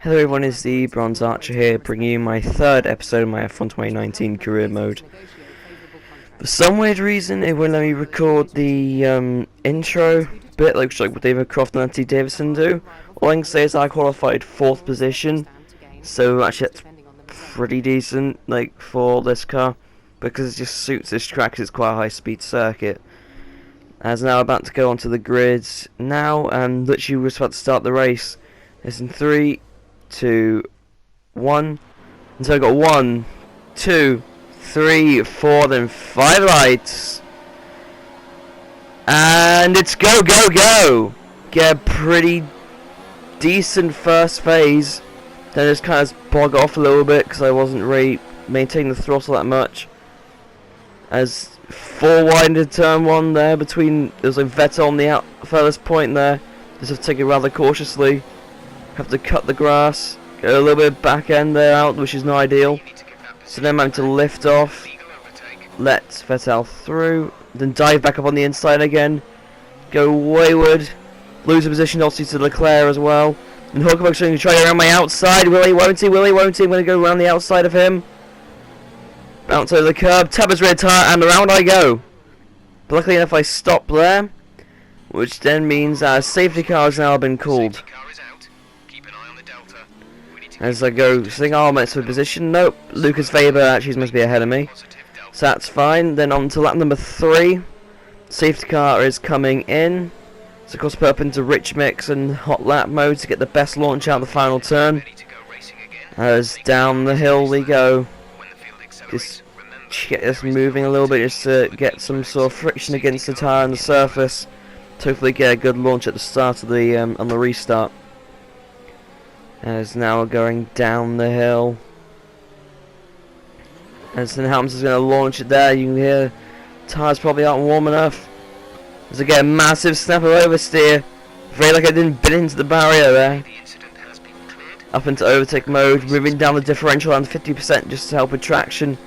Hello everyone, it's the Bronze Archer here, bringing you my third episode of my F1 2019 career mode. For some weird reason, it won't let me record the intro bit, like what David Croft and Anthony Davidson do. All I can say is I qualified 4th position, so actually that's pretty decent, like, for this car, because it just suits this track, 'cause it's quite a high-speed circuit. As now about to go onto the grids now, and literally we're about to start the race. It's in 3, 2, 1, and so I got 1, 2, 3, 4, then 5 lights, and it's go, go, go. Get a pretty decent first phase, then just kind of bog off a little bit because I wasn't really maintaining the throttle that much. As 4 wide into turn 1 there, between there's like Vettel on the furthest point there, just have to take it rather cautiously. Have to cut the grass, get a little bit back end there out, which is not ideal. So then I'm having to lift off, let Vettel through, then dive back up on the inside again, go wayward, lose a position obviously to Leclerc as well. And Hulkenberg's going to try around my outside. Will he? Won't he? Will he? Won't he? I'm going to go around the outside of him. Bounce over the curb, tap his rear tyre, and around I go. But luckily enough I stop there, which then means our safety car has now been called. As I go, think, oh, I'm in a position. Nope, Lucas Weber actually must be ahead of me. So that's fine. Then on to lap number 3. Safety car is coming in. So of course put up into rich mix and hot lap mode to get the best launch out of the final turn. As down the hill we go. Just get this moving a little bit just to get some sort of friction against the tyre and the surface. To hopefully get a good launch at the start of the on the restart. As now we're going down the hill. As then Helms is going to launch it there. You can hear tyres probably aren't warm enough. As I get a massive snap of oversteer. Very like I didn't bit into the barrier there. Up into overtake mode, moving down the differential down to 50% just to help with traction.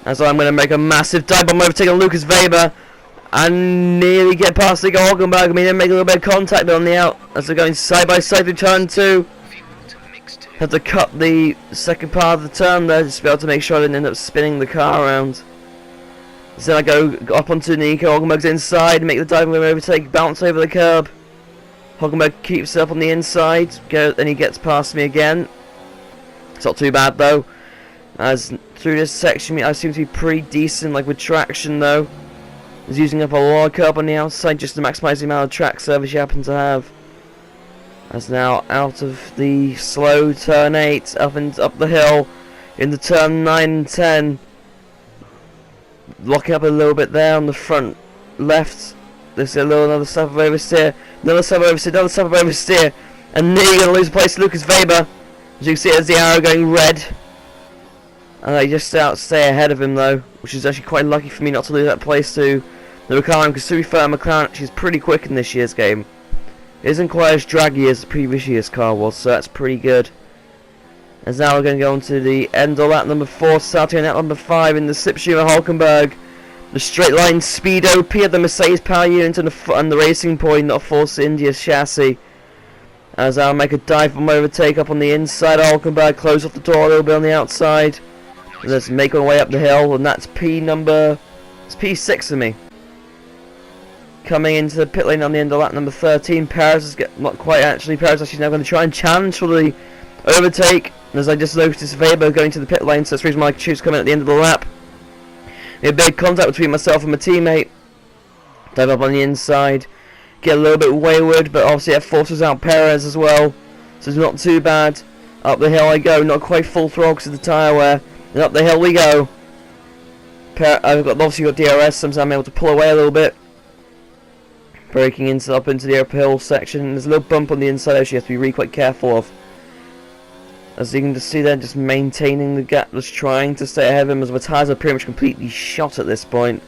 As I'm going to make a massive dive bomb overtake on Lucas Weber. And nearly get past the Hulkenberg. I mean, then make a little bit of contact on the out as they're going side by side through turn 2. Had to cut the second part of the turn there just to be able to make sure I didn't end up spinning the car around. So then I go up onto Nico Hulkenberg's inside, make the diving overtake, bounce over the curb. Hulkenberg keeps it up on the inside, then he gets past me again. It's not too bad though. As through this section I seem to be pretty decent, like with traction though. I was using up a lot of curb on the outside just to maximise the amount of track service you happen to have. As now out of the slow turn 8, up the hill, into turn 9 and 10. Locking up a little bit there on the front left. There's another step of oversteer, another step of oversteer, another step of oversteer. And nearly going to lose place to Lucas Weber. As you can see, there's the arrow going red. And I just stay ahead of him though, which is actually quite lucky for me not to lose that place to the McLaren, because to be fair, McLaren she's pretty quick in this year's game. It isn't quite as draggy as the previous year's car was, so that's pretty good. As now we're going to go on to the end of lap number 4, starting at lap number 5 in the slipstream of Hulkenberg. The straight line speed OP of the Mercedes power unit and the Racing Point, not Force India chassis. As I'll make a dive bomb overtake up on the inside of Hulkenberg, close off the door a little bit on the outside. And let's make our way up the hill, and that's it's P6 for me. Coming into the pit lane on the end of lap number 13, Perez is not quite actually. Perez actually now going to try and challenge for the overtake. And as I just noticed Weber going to the pit lane, so that's the reason why I choose coming at the end of the lap. A big contact between myself and my teammate. Dive up on the inside, get a little bit wayward, but obviously it forces out Perez as well, so it's not too bad. Up the hill I go, not quite full throttle because of the tyre wear, and up the hill we go. I've obviously got DRS, sometimes I'm able to pull away a little bit. Braking up into the uphill section. There's a little bump on the inside which you have to be really quite careful of. As you can just see there, just maintaining the gap, just trying to stay ahead of him as my tyres are pretty much completely shot at this point.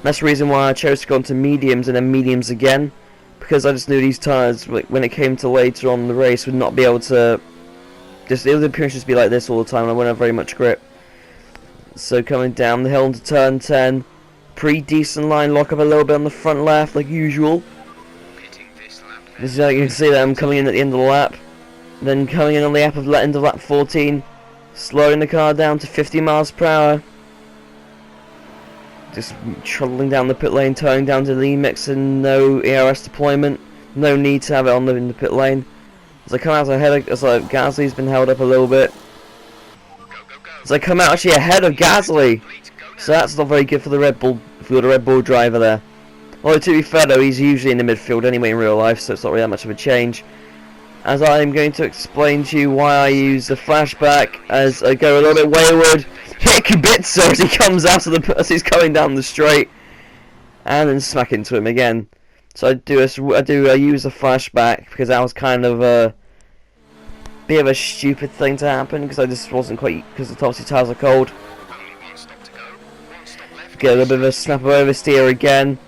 That's the reason why I chose to go into mediums and then mediums again, because I just knew these tyres, when it came to later on in the race, would not be able to, it would appear to be like this all the time and I wouldn't have very much grip. So coming down the hill into turn 10, pretty decent line lock up a little bit on the front left like usual. As you can see that I'm coming in at the end of the lap. Then coming in on the end of lap 14, slowing the car down to 50 miles per hour. Just trundling down the pit lane, turning down to the mix and no ERS deployment. No need to have it in the pit lane. As I come out ahead, Gasly's been held up a little bit. As I come out actually ahead of Gasly, so that's not very good for the Red Bull, for the Red Bull driver there. Although to be fair though, he's usually in the midfield anyway in real life, so it's not really that much of a change. As I'm going to explain to you why I use the flashback as I go a little bit wayward, hit Kubica as he comes out of the as he's coming down the straight, and then smack into him again. So I use the flashback because that was kind of a bit of a stupid thing to happen because I just wasn't quite, because the obviously tires are cold. Get a little bit of a snap of oversteer again.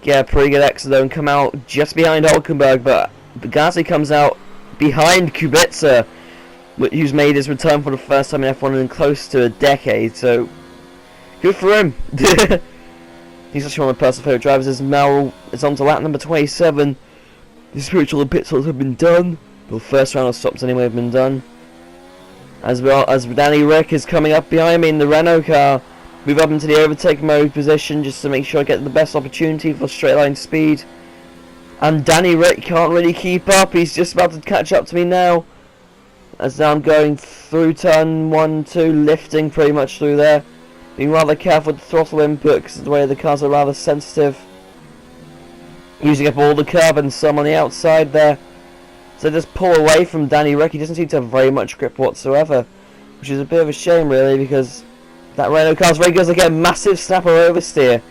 Get a pretty good exit though and come out just behind Hulkenberg, but Gasly comes out behind Kubica, who's made his return for the first time in F1 in close to a decade, so good for him. He's actually one of my personal favourite drivers. As Mal is on to lap number 27. The spiritual pit stops have been done. The first round of stops anyway have been done. As well as Danny Rick is coming up behind me in the Renault car. Move up into the overtake mode position just to make sure I get the best opportunity for straight line speed. And Danny Rick can't really keep up. He's just about to catch up to me now. As now I'm going through turn 1, 2, lifting pretty much through there. Being rather careful with the throttle input because the way the cars are rather sensitive. Using up all the curb and some on the outside there. So just pull away from Danny Rick. He doesn't seem to have very much grip whatsoever. Which is a bit of a shame really, because that Renault car's very good. I get a massive snapper oversteer.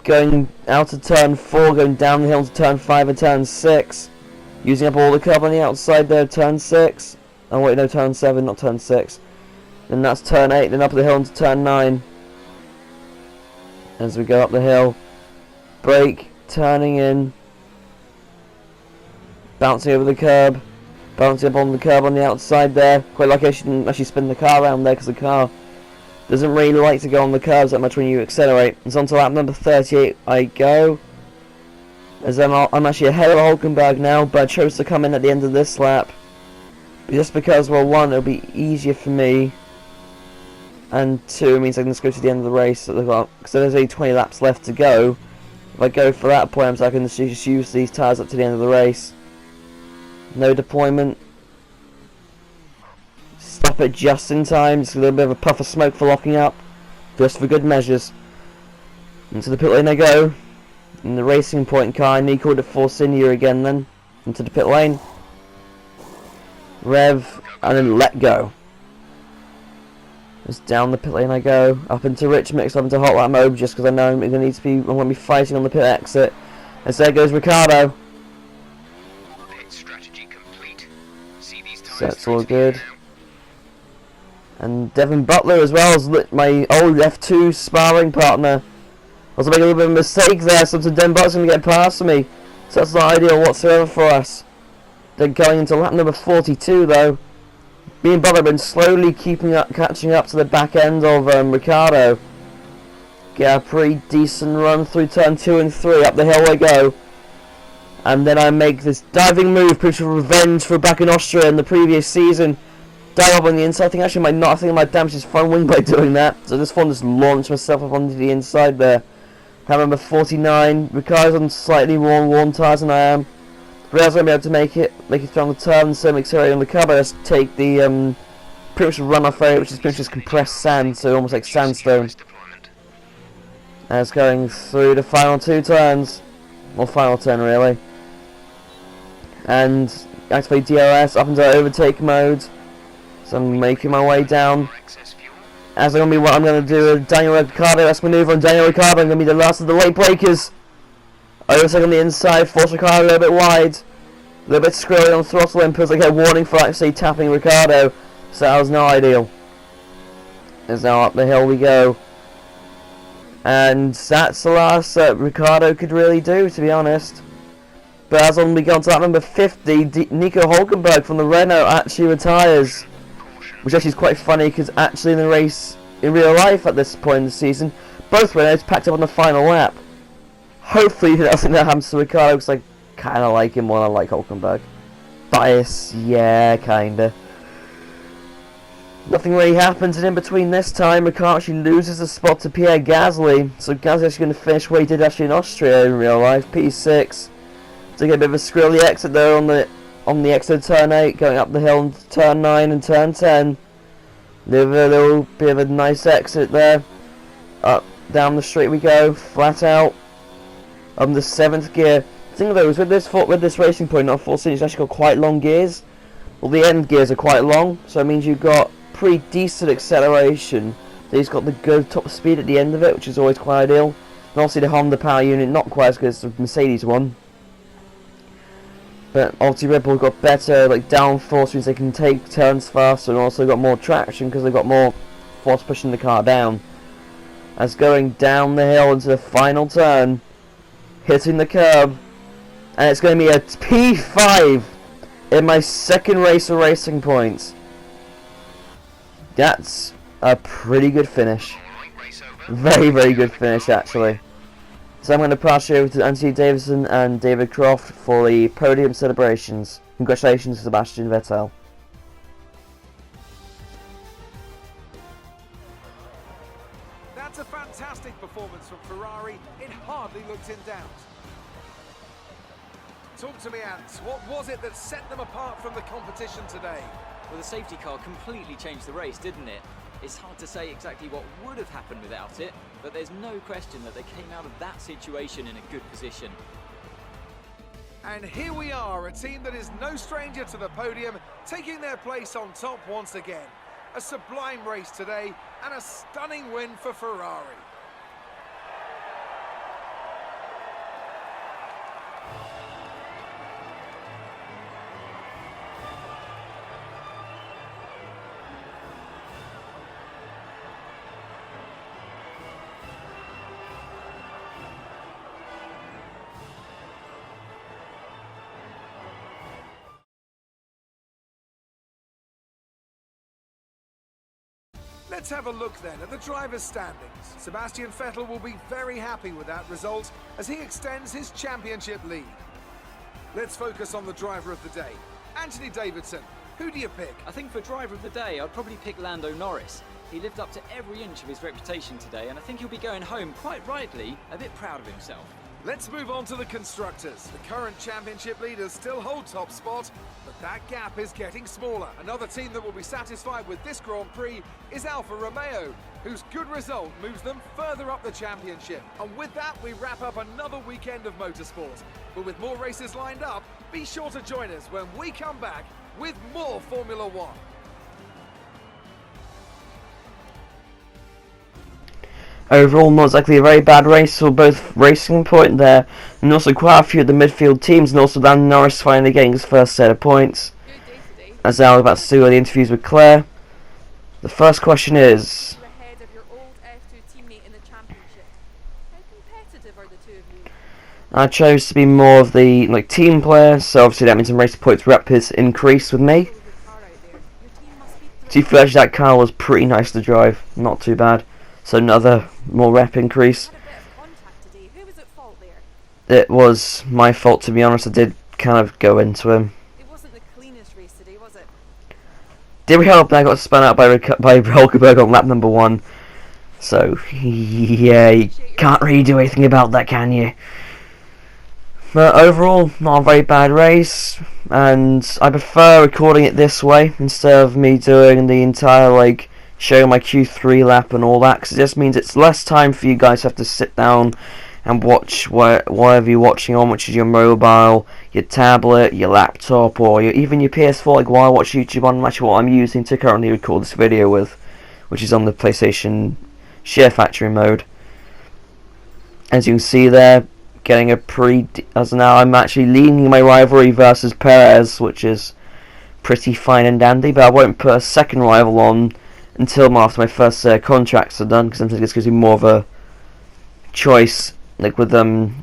Going out of turn 4, going down the hill to turn 5 and turn 6. Using up all the curb on the outside there, turn 6. Oh wait, no, turn 7, not turn 6. Then that's turn 8, then up the hill into turn 9. As we go up the hill. Brake, turning in. Bouncing over the curb. Bouncing up on the curb on the outside there. Quite lucky I shouldn't actually spin the car around there because the car doesn't really like to go on the curbs that much when you accelerate. It's on to lap number 38 I go. As I'm actually ahead of Hulkenberg now, but I chose to come in at the end of this lap. Just because, well, 1, it'll be easier for me. And 2, it means I can just go to the end of the race. Because there's only 20 laps left to go. If I go for that point, I can just use these tyres up to the end of the race. No deployment. Stop it just in time. Just a little bit of a puff of smoke for locking up. Just for good measures. Into the pit lane I go. In the Racing Point car, Nico to force in here again then. Into the pit lane. Rev, and then let go. Just down the pit lane I go. Up into Rich Mix, up into hot lap mode, just because I know I'm going to be fighting on the pit exit. And so there goes Ricardo. So that's all good. And Devin Butler as well as my old F2 sparring partner. I was making a little bit of a mistake there, so Devin Butler's going to get past me. So that's not ideal whatsoever for us. Then going into lap number 42 though. Me and Butler have been slowly catching up to the back end of Ricardo. Get a pretty decent run through turn 2 and 3. Up the hill I go. And then I make this diving move, pretty much revenge for back in Austria in the previous season. Dive up on the inside. I think I might damage his front wing by doing that. So I just want to just launch myself up onto the inside there. Lap number 49. Ricardo's on slightly more worn tyres than I am. But I was going to be able to make it through on the turn, so I'm accelerating on the curb. I just take the pretty much runoff area, which is pretty much just compressed sand, so almost like sandstone. And it's going through the final 2 turns. Or final turn really. And activate DRS up into overtake mode. So I'm making my way down. As I'm going to do a Daniel Ricciardo S maneuver on Daniel Ricciardo. I'm going to be the last of the late breakers. Overtake on the inside, force Ricciardo a little bit wide. A little bit squirrely on throttle inputs. I get a warning for actually tapping Ricciardo. So that was not ideal. As now up the hill we go. And that's the last that Ricciardo could really do, to be honest. But as we go on to lap number 50, Nico Hulkenberg from the Renault actually retires. Which actually is quite funny, because actually in the race, in real life at this point in the season, both Renaults packed up on the final lap. Hopefully that's going to happen to Ricciardo, because I kind of like him more than I like Hulkenberg. bias, yeah, kinda. Nothing really happens, and in between this time, Ricciardo actually loses a spot to Pierre Gasly. So Gasly's actually going to finish where he did actually in Austria in real life, P6. To get a bit of a squirrely exit there on the exit of turn 8, going up the hill into turn 9 and turn 10. There's a little bit of a nice exit there. Up, down the straight we go, flat out. The 7th gear. The thing though is with this racing point, not 4 it's actually got quite long gears. Well, the end gears are quite long, so it means you've got pretty decent acceleration. He's got the good top speed at the end of it, which is always quite ideal. And obviously the Honda power unit not quite as good as the Mercedes one. But obviously Red Bull got better like downforce, means they can take turns faster, and also got more traction because they've got more force pushing the car down. As going down the hill into the final turn, hitting the curb, and it's going to be a P5 in my second race of Racing Points. That's a pretty good finish. Very, very good finish, actually. So I'm going to pass you over to Anthony Davidson and David Croft for the podium celebrations. Congratulations, Sebastian Vettel. That's a fantastic performance from Ferrari. It hardly looked in doubt. Talk to me, Ant. What was it that set them apart from the competition today? Well, the safety car completely changed the race, didn't it? It's hard to say exactly what would have happened without it, but there's no question that they came out of that situation in a good position. And here we are, a team that is no stranger to the podium, taking their place on top once again. A sublime race today, and a stunning win for Ferrari. Let's have a look then at the driver's standings. Sebastian Vettel will be very happy with that result as he extends his championship lead. Let's focus on the driver of the day. Anthony Davidson, who do you pick? I think for driver of the day, I'd probably pick Lando Norris. He lived up to every inch of his reputation today, and I think he'll be going home, quite rightly, a bit proud of himself. Let's move on to the constructors. The current championship leaders still hold top spot, but that gap is getting smaller. Another team that will be satisfied with this Grand Prix is Alfa Romeo, whose good result moves them further up the championship. And with that, we wrap up another weekend of motorsport. But with more races lined up, be sure to join us when we come back with more Formula One. Overall, not exactly a very bad race for both Racing Point there, and also quite a few of the midfield teams, and also Lando Norris finally getting his first set of points. As I was about to do the interviews with Claire, the first question is: ahead of your old F2 teammate in the championship. How competitive are the two of you? I chose to be more of the team player, so obviously that means the Racing Points rep has increased with me. To be fair, that car was pretty nice to drive, not too bad. So another more rep increase. Who was at fault there? It was my fault, to be honest. I did kind of go into him. It wasn't the cleanest race today, was it? Did we help? I got spun out by Hulkenberg on lap number 1. So yeah, you can't really do anything about that, can you? But overall, not a very bad race, and I prefer recording it this way instead of me doing the entire showing my Q3 lap and all that, because it just means it's less time for you guys to have to sit down and watch whatever you're watching on, which is your mobile, your tablet, your laptop, or even your PS4, while I watch YouTube on, actually what I'm using to currently record this video with, which is on the PlayStation SHAREfactory mode. As you can see there, getting as now I'm actually leading my rivalry versus Perez, which is pretty fine and dandy, but I won't put a second rival on until after my first contracts are done, because I think this gives me more of a choice with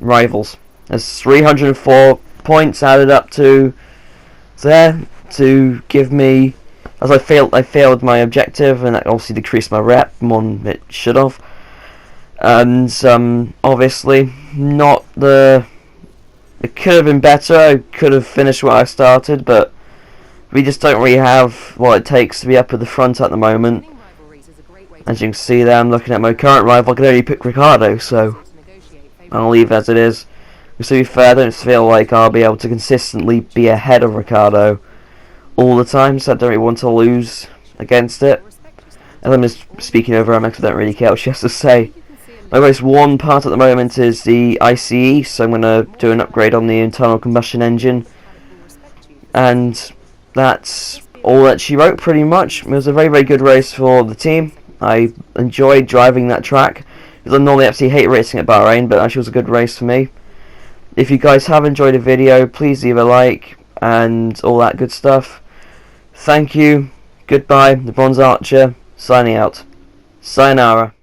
rivals. There's 304 points added up to there to give me, as I failed my objective, and that obviously decreased my rep more than it should have. And obviously it could have been better. I could have finished where I started, but we just don't really have what it takes to be up at the front at the moment. As you can see there, I'm looking at my current rival. I can only pick Ricardo, so I'll leave it as it is. To be fair, I don't feel like I'll be able to consistently be ahead of Ricardo all the time, so I don't really want to lose against it. As I'm just speaking over him, because I don't really care what she has to say. My most worn part at the moment is the ICE, so I'm going to do an upgrade on the internal combustion engine. And that's all that she wrote, pretty much. It was a very, very good race for the team. I enjoyed driving that track, because I normally absolutely hate racing at Bahrain, but actually it was a good race for me. If you guys have enjoyed the video, please leave a like, and all that good stuff. Thank you, goodbye, the Bronze Archer, signing out. Sayonara.